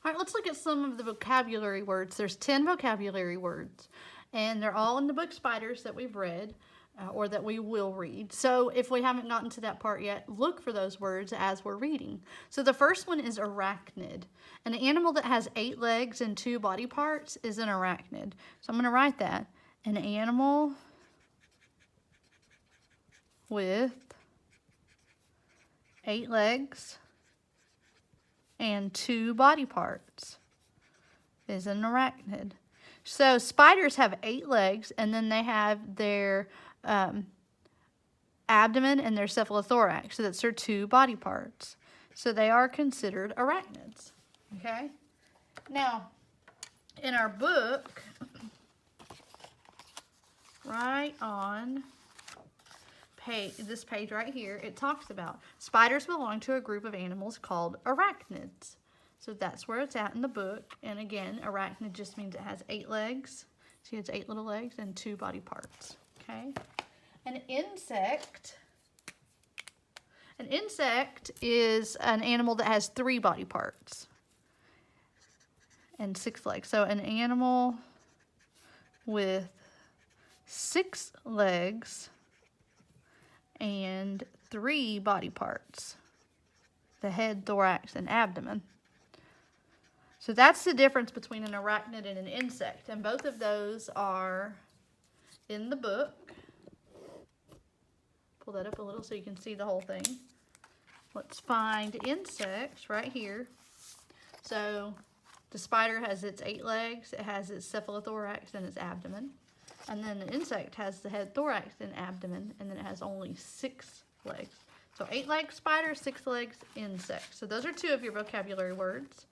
All right, let's look at some of the vocabulary words. There's 10 vocabulary words, and they're all in the book Spiders that we've read or that we will read. So if we haven't gotten to that part yet, look for those words as we're reading. So the first one is arachnid. An animal that has 8 legs and 2 body parts is an arachnid. So I'm going to write that. An animal with 8 legs and 2 body parts is an arachnid. So spiders have 8 legs, and then they have their abdomen and their cephalothorax. So that's their 2 body parts. So they are considered arachnids. Okay? Now, in our book, right on this page right here, it talks about spiders belong to a group of animals called arachnids. So that's where it's at in the book. And again, arachnid just means it has 8 legs. See, it's 8 little legs and 2 body parts. Okay. An insect is an animal that has 3 body parts and 6 legs. So an animal with 6 legs and 3 body parts: the head, thorax, and abdomen. So that's the difference between an arachnid and an insect, and both of those are in the book. Pull that up a little so you can see the whole thing. Let's find insects right here. So the spider has its 8 legs, it has its cephalothorax and its abdomen. And then the insect has the head, thorax, and abdomen, and then it has only 6 legs. So 8 legs spider, 6 legs insect. So those are 2 of your vocabulary words.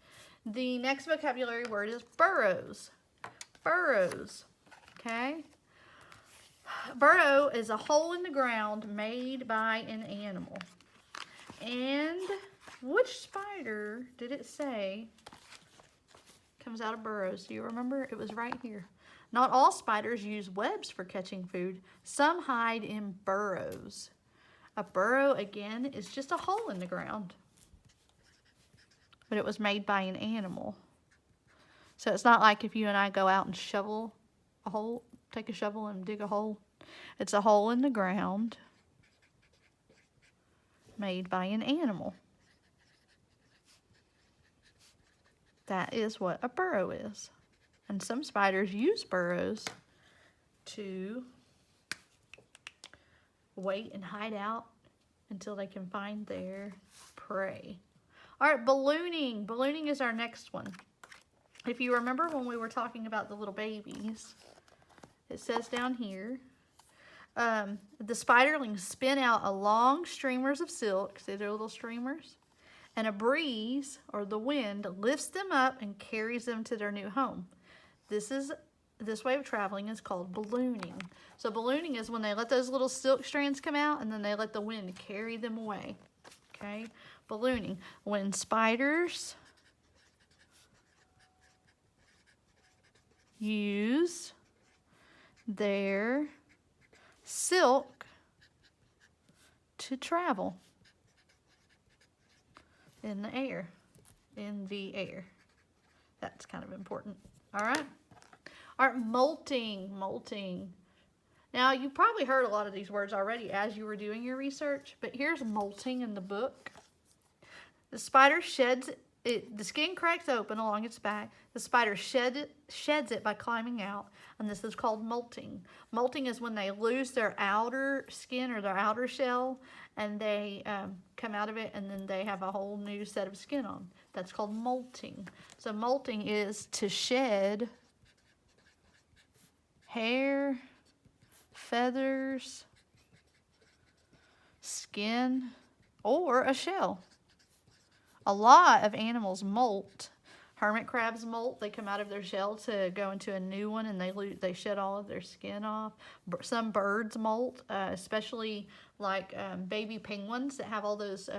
The next vocabulary word is burrows. Burrows, okay? Burrow is a hole in the ground made by an animal. And which spider did it say comes out of burrows? Do you remember? It was right here. Not all spiders use webs for catching food. Some hide in burrows. A burrow, again, is just a hole in the ground. But it was made by an animal. So it's not like if you and I go out and shovel a hole, take a shovel and dig a hole. It's a hole in the ground made by an animal. That is what a burrow is. And some spiders use burrows to wait and hide out until they can find their prey. All right, ballooning. Ballooning is our next one. If you remember when we were talking about the little babies, it says down here, the spiderlings spin out a long streamers of silk. See, they're little streamers. And a breeze, or the wind, lifts them up and carries them to their new home. This way of traveling is called ballooning. So ballooning is when they let those little silk strands come out and then they let the wind carry them away. Okay? Ballooning. When spiders use their silk to travel in the air. In the air. That's kind of important. All right. All right, molting. Molting. Now, you probably heard a lot of these words already as you were doing your research, but here's molting in the book. The spider sheds it, the skin cracks open along its back. The spider sheds it by climbing out, and this is called molting. Molting is when they lose their outer skin or their outer shell, and they come out of it, and then they have a whole new set of skin on. That's called molting. So molting is to shed hair, feathers, skin, or a shell. A lot of animals molt. Hermit crabs molt. They come out of their shell to go into a new one, and they shed all of their skin off. Some birds molt, especially like baby penguins that have all those,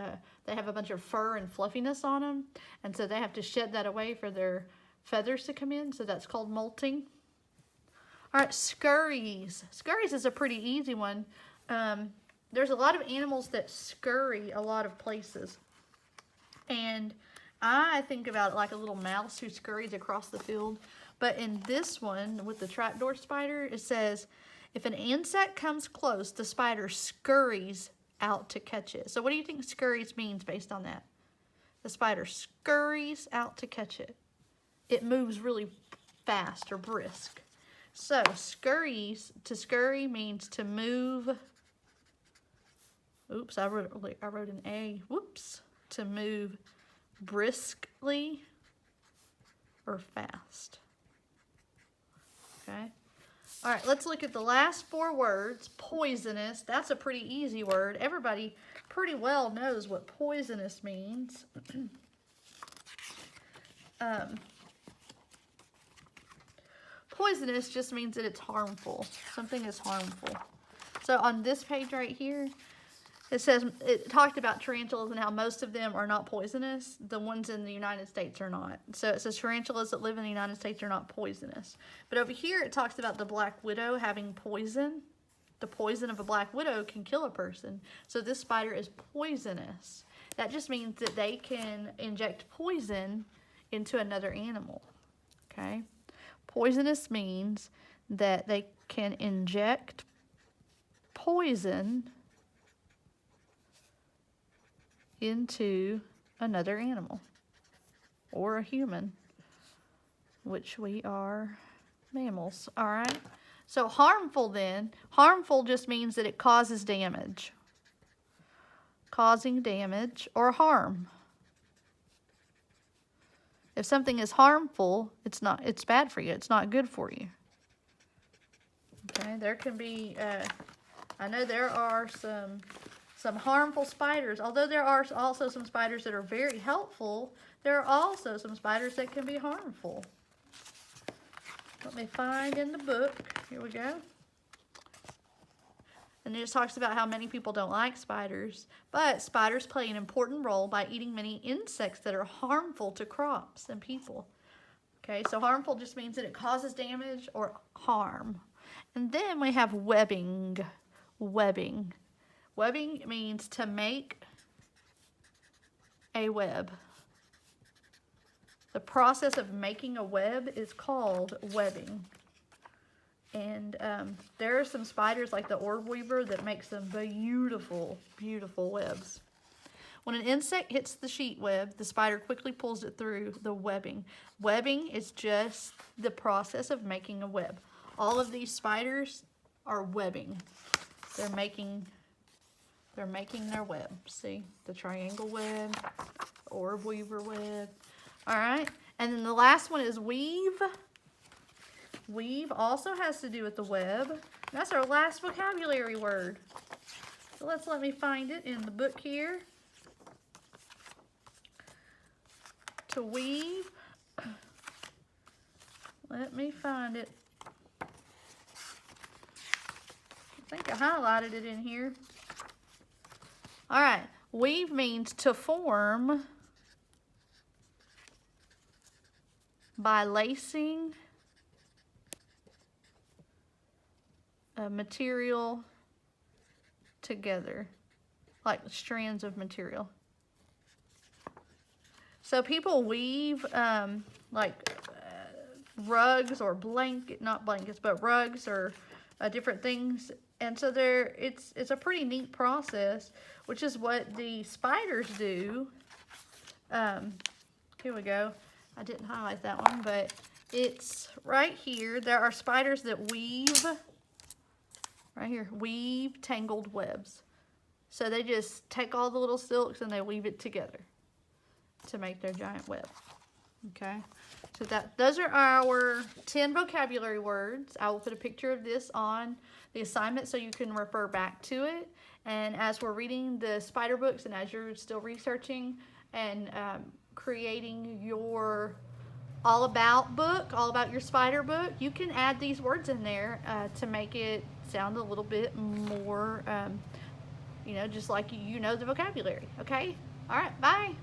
they have a bunch of fur and fluffiness on them, and so they have to shed that away for their feathers to come in, so that's called molting. All right, scurries. Scurries is a pretty easy one. There's a lot of animals that scurry a lot of places. And I think about it like a little mouse who scurries across the field. But in this one, with the trapdoor spider, it says, if an insect comes close, the spider scurries out to catch it. So what do you think scurries means based on that? The spider scurries out to catch it. It moves really fast or brisk. So scurries, to scurry means to move. Oops, I wrote an A. Whoops. To move briskly or fast. Okay. All right, let's look at the last 4 words. Poisonous. That's a pretty easy word. Everybody pretty well knows what poisonous means. Poisonous just means that it's harmful. Something is harmful. So on this page right here, it says, it talked about tarantulas and how most of them are not poisonous. The ones in the United States are not. So it says tarantulas that live in the United States are not poisonous. But over here it talks about the black widow having poison. The poison of a black widow can kill a person. So this spider is poisonous. That just means that they can inject poison into another animal. Okay? Poisonous means that they can inject poison into another animal or a human, which we are mammals. All right. So harmful then, harmful just means that it causes damage. Causing damage or harm. If something is harmful, it's bad for you. It's not good for you. Okay, there can be, I know there are some harmful spiders. Although there are also some spiders that are very helpful, there are also some spiders that can be harmful. Let me find in the book. Here we go. And it just talks about how many people don't like spiders, but spiders play an important role by eating many insects that are harmful to crops and people. Okay, so harmful just means that it causes damage or harm. And then we have webbing. Webbing. Webbing means to make a web. The process of making a web is called webbing. And there are some spiders like the orb weaver that makes some beautiful, beautiful webs. When an insect hits the sheet web, the spider quickly pulls it through the webbing. Webbing is just the process of making a web. All of these spiders are webbing. They're making their web. See, the triangle web, the orb weaver web. All right, and then the last one is weave. Weave also has to do with the web. That's our last vocabulary word. So let me find it in the book here. To weave. Let me find it. I think I highlighted it in here. All right. Weave means to form by lacing a material together, like strands of material. So people weave rugs or not blankets, but rugs or different things. And so it's a pretty neat process, which is what the spiders do. Here we go. I didn't highlight that one, but it's right here. There are spiders that weave, right here, weave tangled webs. So they just take all the little silks and they weave it together to make their giant web. Okay, so those are our 10 vocabulary words. I will put a picture of this on the assignment so you can refer back to it. And as we're reading the spider books and as you're still researching and creating your all about your spider book, you can add these words in there to make it sound a little bit more, just like you know the vocabulary. Okay? All right, bye.